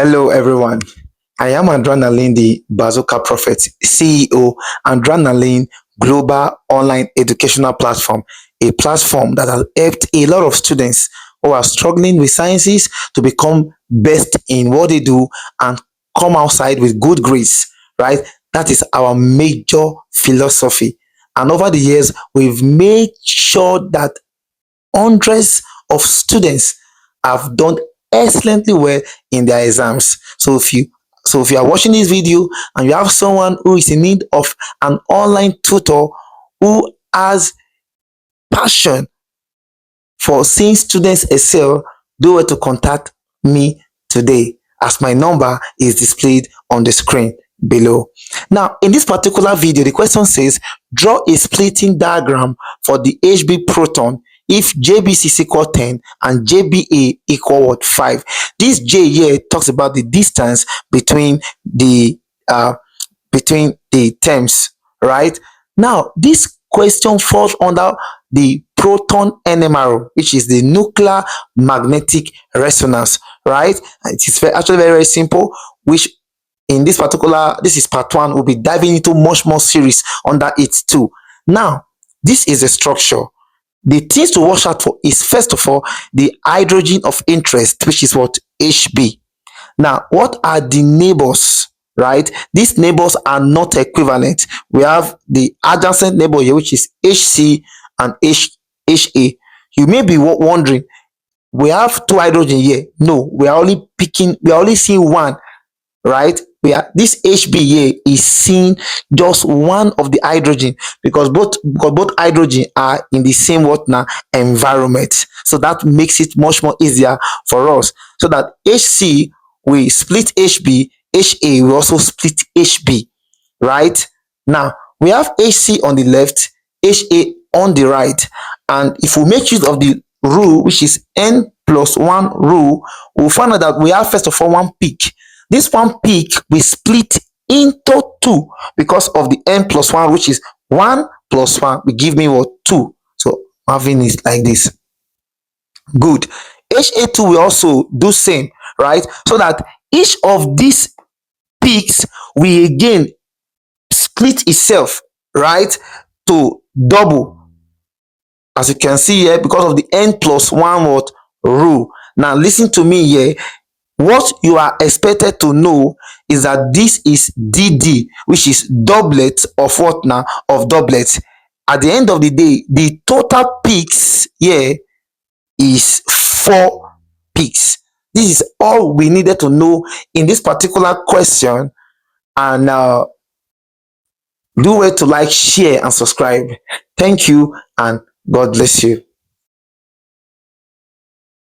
Hello, everyone. I am Adrenaline, the Bazooka Prophet, CEO, Adrenaline Global Online Educational Platform, a platform that has helped a lot of students who are struggling with sciences to become best in what they do and come outside with good grades, right? That is our major philosophy. And over the years, we've made sure that hundreds of students have done excellently well in their exams. So if you are watching this video and you have someone who is in need of an online tutor who has passion for seeing students excel, do well to contact me today, as my number is displayed on the screen below. Now, in this particular video, the question says, draw a splitting diagram for the Hb proton if JBC is equal 10 and JBA equal what, 5. This J here talks about the distance uh, between the terms, right? Now, this question falls under the proton NMR, which is the nuclear magnetic resonance, right? It is actually very, very simple, which in this is part one. We'll be diving into much more series under it too. Now, this is a structure. The things to watch out for is, first of all, the hydrogen of interest, which is what, Hb. Now, what are the neighbors, right? These neighbors are not equivalent. We have the adjacent neighbor here, which is Hc and Ha. You may be wondering, we have two hydrogen here. No, we are only seeing one, right? This Hb here is seeing just one of the hydrogen, because both hydrogen are in the same what now, environment. So that makes it much more easier for us. So that Hc, we split Hb, Ha, we also split Hb, right? Now we have Hc on the left, Ha on the right, and if we make use of the rule, which is n+1 rule, we'll find out that we have, first of all, one peak. This one peak we split into 2 because of the n+1, which is 1 plus 1 will give me what, 2. So having it like this. Good. Ha2 will also do same, right? So that each of these peaks will again split itself, right, to double, as you can see here, because of the n+1 what rule. Now listen to me here. What you are expected to know is that this is DD, which is doublet of what now? Of doublets. At the end of the day, the total peaks here is 4 peaks. This is all we needed to know in this particular question. And do well to like, share, and subscribe. Thank you, and God bless you.